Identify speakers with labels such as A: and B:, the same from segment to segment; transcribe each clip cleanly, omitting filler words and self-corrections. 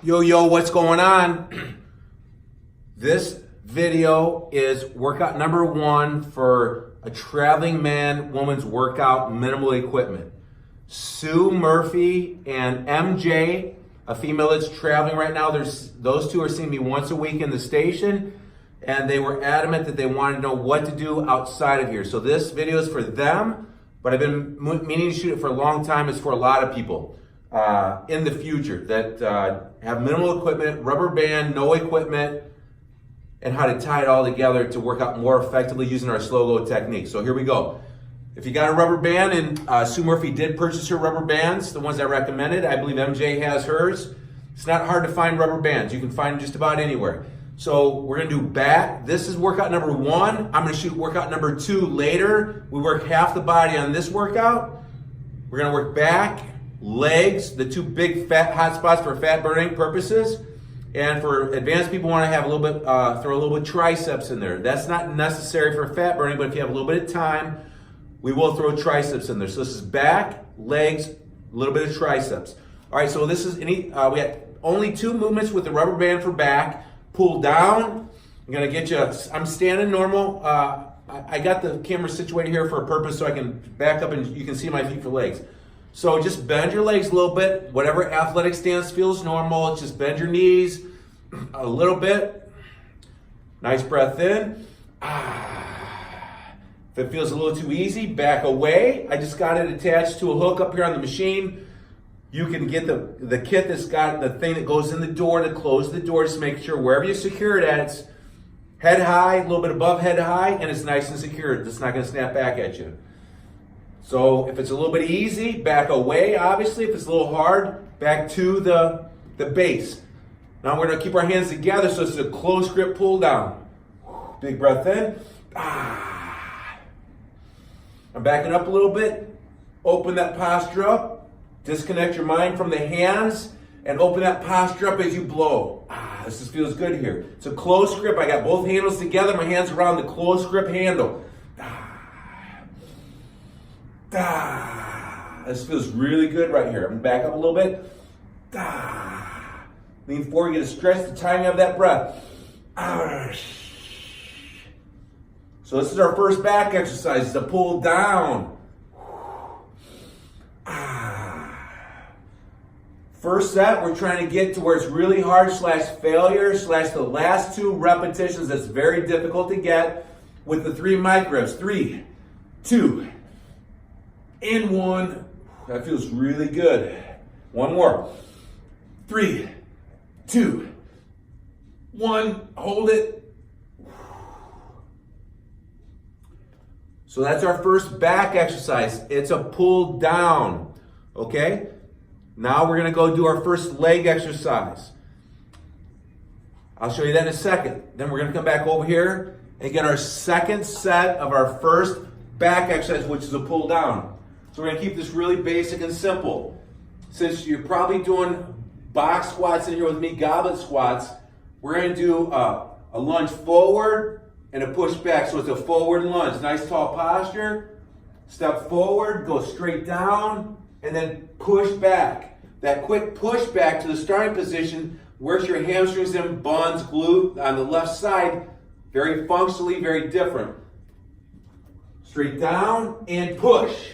A: Yo, what's going on? This video is workout number 1 for a traveling man, woman's workout, minimal equipment. Sue Murphy and MJ, a female that's traveling right now, those two are seeing me once a week in the station, and they were adamant that they wanted to know what to do outside of here. So this video is for them, but I've been meaning to shoot it for a long time. It's for a lot of people in the future that have minimal equipment, rubber band, no equipment, and how to tie it all together to work out more effectively using our slow-go technique. So here we go. If you got a rubber band, and Sue Murphy did purchase her rubber bands, the ones I recommended, I believe MJ has hers. It's not hard to find rubber bands. You can find them just about anywhere. So we're gonna do back. This is workout number 1. I'm gonna shoot workout number 2 later. We work half the body on this workout. We're gonna work back, legs, the 2 big fat hot spots for fat burning purposes. And for advanced people, want to have a little bit, throw a little bit triceps in there. That's not necessary for fat burning, but if you have a little bit of time, we will throw triceps in there. So this is back, legs, a little bit of triceps. All right, so this is we got only 2 movements with the rubber band for back. Pull down. I'm gonna get you. I'm standing normal. I got the camera situated here for a purpose so I can back up and you can see my feet for legs. So just bend your legs a little bit. Whatever athletic stance feels normal. Just bend your knees a little bit. Nice breath in. If it feels a little too easy, back away. I just got it attached to a hook up here on the machine. You can get the kit that's got the thing that goes in the door to close the door. Just make sure wherever you secure it at, it's head high, a little bit above head high, and it's nice and secure. It's not going to snap back at you. So if it's a little bit easy, back away, obviously. If it's a little hard, back to the base. Now we're going to keep our hands together so it's a close grip pull down. Big breath in. I'm backing up a little bit. Open that posture up. Disconnect your mind from the hands and open that posture up as you blow. This just feels good here. It's a close grip. I got both handles together. My hands around the close grip handle. This feels really good right here. I'm gonna back up a little bit. Lean forward, get a stretch, the timing of that breath. So this is our first back exercise. It's a pull down. First set, we're trying to get to where it's really hard / failure / the last 2 repetitions that's very difficult to get with the 3 mic reps. 3, 2, and 1. That feels really good. One more. 3, 2, 1. Hold it. So that's our first back exercise. It's a pull down. Okay? Now we're going to go do our first leg exercise. I'll show you that in a second. Then we're going to come back over here and get our second set of our first back exercise, which is a pull down. So we're going to keep this really basic and simple. Since you're probably doing box squats in here with me, goblet squats, we're going to do a lunge forward and a push back. So it's a forward lunge. Nice tall posture. Step forward, go straight down, and then push back. That quick push back to the starting position works your hamstrings and buns, glute on the left side. Very functionally, very different. Straight down and push.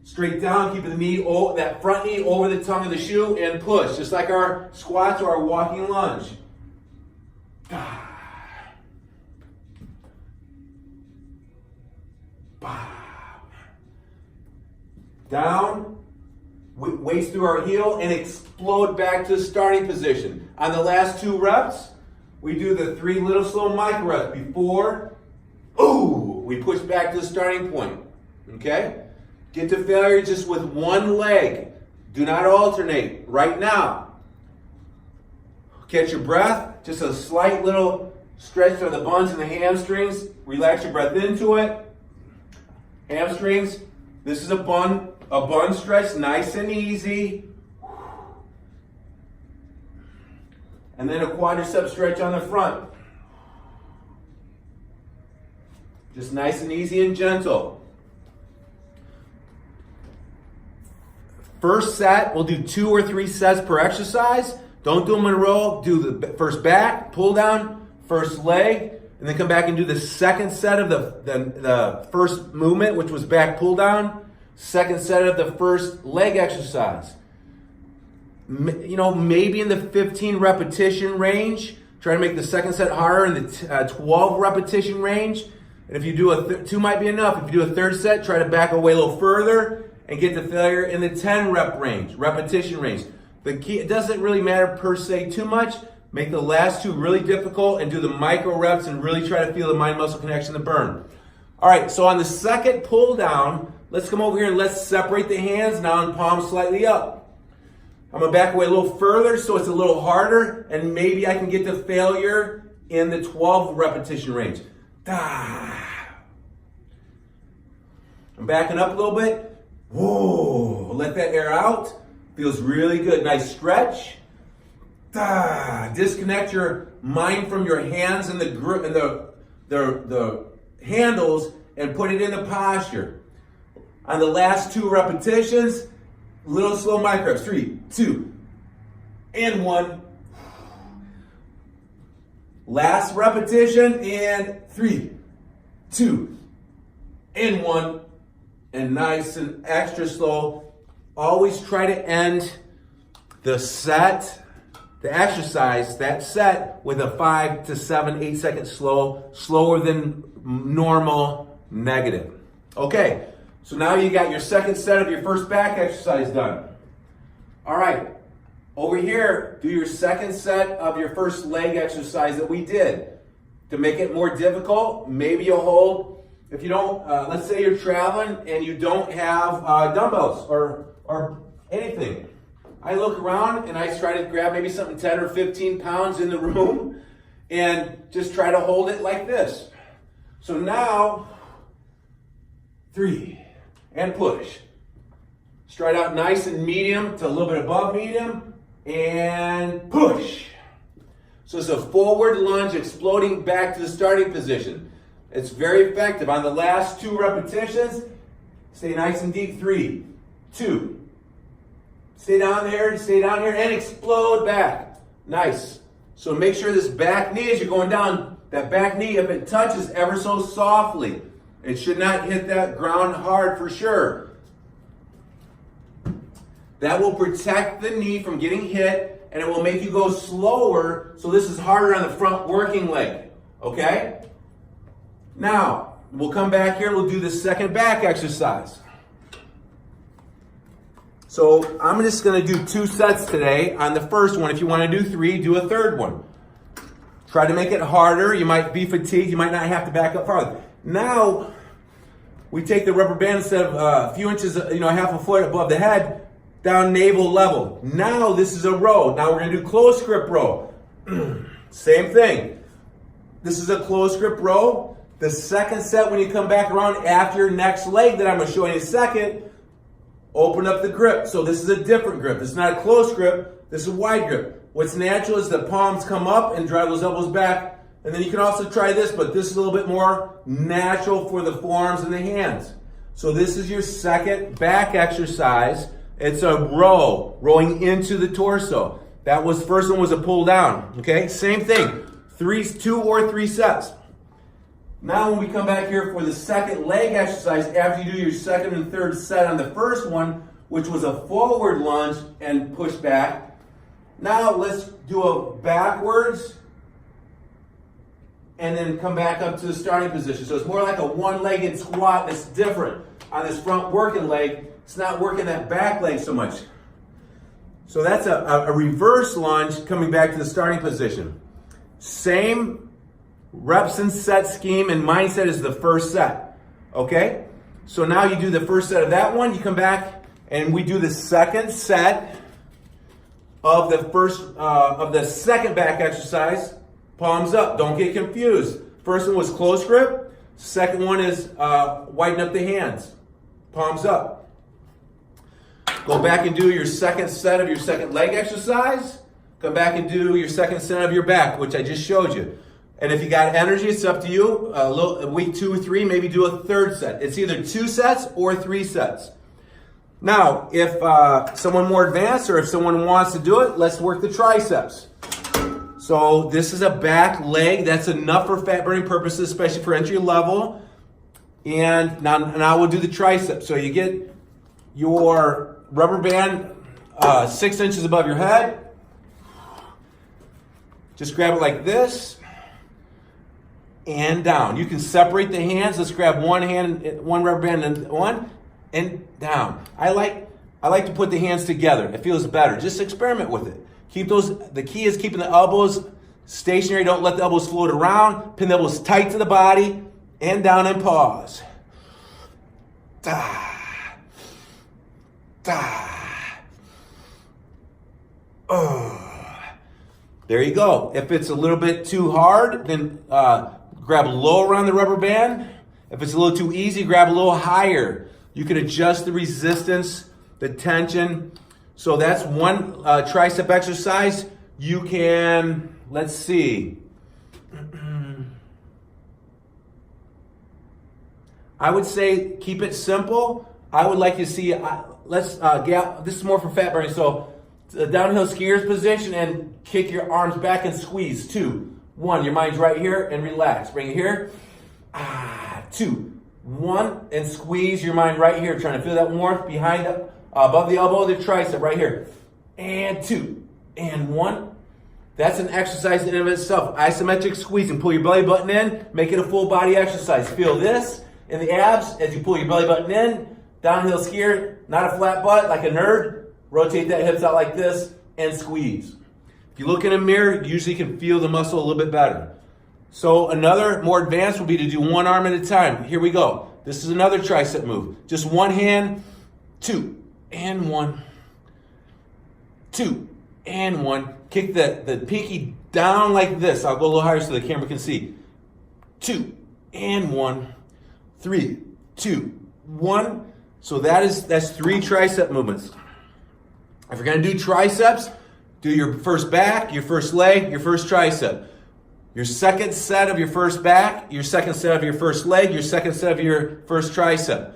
A: Straight down, keeping the knee, that front knee over the tongue of the shoe and push. Just like our squats or our walking lunge. Down, waist through our heel and explode back to the starting position. On the last 2 reps, we do the 3 little slow micro reps. Before, we push back to the starting point. Okay? Get to failure just with 1 leg. Do not alternate right now. Catch your breath. Just a slight little stretch of the buns and the hamstrings. Relax your breath into it. Hamstrings. This is a bun stretch, nice and easy. And then a quadricep stretch on the front. Just nice and easy and gentle. First set, we'll do 2 or 3 sets per exercise. Don't do them in a row. Do the first back, pull down, first leg, and then come back and do the second set of the first movement, which was back pull down. Second set of the first leg exercise. You know, maybe in the 15 repetition range. Try to make the second set harder in the 12 repetition range. And if you do two might be enough. If you do a third set, try to back away a little further and get to failure in the 10 rep range, repetition range. The key, it doesn't really matter per se too much. Make the last 2 really difficult and do the micro reps and really try to feel the mind-muscle connection to burn. All right, so on the second pull down, let's come over here and let's separate the hands now and palms slightly up. I'm gonna back away a little further so it's a little harder and maybe I can get to failure in the 12 repetition range. I'm backing up a little bit. Whoa, let that air out. Feels really good. Nice stretch. Disconnect your mind from your hands and the grip and the handles and put it in the posture. On the last 2 repetitions, little slow micro reps. 3, 2, and 1. Last repetition and 3, 2, and 1. And nice and extra slow. Always try to end the set, the exercise, that set with a 5 to 7, 8 second slower than normal, negative. Okay, so now you got your second set of your first back exercise done. All right, over here, do your second set of your first leg exercise that we did. To make it more difficult, maybe you'll hold. If you don't, let's say you're traveling and you don't have dumbbells or anything. I look around and I try to grab maybe something 10 or 15 pounds in the room and just try to hold it like this. So now, 3, and push. Stride out nice and medium to a little bit above medium and push. So it's a forward lunge exploding back to the starting position. It's very effective. On the last 2 repetitions, stay nice and deep. 3, 2. Stay down here, and explode back. Nice. So make sure this back knee, as you're going down, that back knee, if it touches ever so softly, it should not hit that ground hard for sure. That will protect the knee from getting hit, and it will make you go slower, so this is harder on the front working leg. Okay? Now, we'll come back here, we'll do the second back exercise. So I'm just going to do 2 sets today on the first one. If you want to do 3, do a third one. Try to make it harder. You might be fatigued. You might not have to back up farther. Now, we take the rubber band instead of a few inches, half a foot above the head, down navel level. Now this is a row. Now we're going to do close grip row. Same thing. This is a close grip row. The second set, when you come back around after your next leg that I'm going to show you in a second, open up the grip. So this is a different grip. This is not a close grip. This is a wide grip. What's natural is the palms come up and drive those elbows back. And then you can also try this, but this is a little bit more natural for the forearms and the hands. So this is your second back exercise. It's a row, rowing into the torso. That was, first one was a pull down. Okay, same thing. 2 or 3 sets. Now when we come back here for the second leg exercise, after you do your second and third set on the first one, which was a forward lunge and push back, now let's do a backwards and then come back up to the starting position. So it's more like a one-legged squat that's different. On this front working leg, it's not working that back leg so much. So that's a reverse lunge coming back to the starting position. Same reps and set scheme and mindset as the first set. Okay? So now you do the first set of that one, you come back and we do the second set of the second back exercise. Palms up, don't get confused. First one was close grip, second one is widen up the hands. Palms up. Go back and do your second set of your second leg exercise. Come back and do your second set of your back, which I just showed you. And if you got energy, it's up to you. Week 2 or 3, maybe do a third set. It's either 2 sets or 3 sets. Now, if someone more advanced or if someone wants to do it, let's work the triceps. So this is a back leg. That's enough for fat burning purposes, especially for entry level. And now we'll do the triceps. So you get your rubber band 6 inches above your head. Just grab it like this and down. You can separate the hands. Let's grab one hand, one rubber band, and one, and down. I like to put the hands together. It feels better. Just experiment with it. Keep those. The key is keeping the elbows stationary. Don't let the elbows float around. Pin the elbows tight to the body and down and pause. Da, da. Oh. There you go. If it's a little bit too hard, then grab lower on the rubber band. If it's a little too easy, grab a little higher. You can adjust the resistance, the tension. So that's one tricep exercise. You can, let's see. I would say keep it simple. I would like to see, this is more for fat burning. So the downhill skiers position and kick your arms back and squeeze. 2, 1, your mind's right here and relax. Bring it here. 2, 1, and squeeze your mind right here. Trying to feel that warmth behind, above the elbow of the tricep right here. And 2, and 1. That's an exercise in and of itself. Isometric squeezing. Pull your belly button in. Make it a full body exercise. Feel this in the abs as you pull your belly button in. Downhill skier, not a flat butt like a nerd. Rotate that hips out like this and squeeze. If you look in a mirror, you usually can feel the muscle a little bit better. So another more advanced would be to do one arm at a time. Here we go. This is another tricep move. Just one hand, 2, and 1, 2, and 1. Kick the pinky down like this. I'll go a little higher so the camera can see. 2, and 1, 3, 2, 1. So that's 3 tricep movements. If you're going to do triceps, do your first back, your first leg, your first tricep. Your second set of your first back, your second set of your first leg, your second set of your first tricep.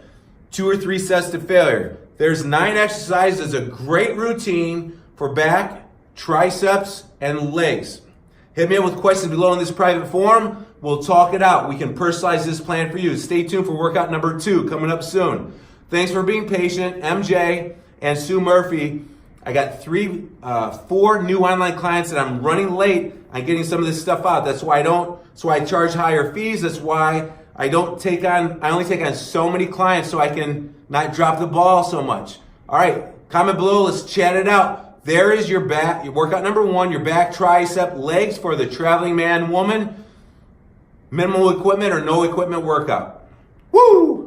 A: 2 or 3 sets to failure. There's 9 exercises, a great routine for back, triceps, and legs. Hit me up with questions below in this private forum. We'll talk it out. We can personalize this plan for you. Stay tuned for workout number 2 coming up soon. Thanks for being patient. MJ and Sue Murphy. I got 4 new online clients that I'm running late on getting some of this stuff out. That's why I charge higher fees. That's why I only take on so many clients so I can not drop the ball so much. All right, comment below. Let's chat it out. There is your back, your workout number 1, your back, tricep, legs for the traveling man, woman, minimal equipment or no equipment workout. Woo!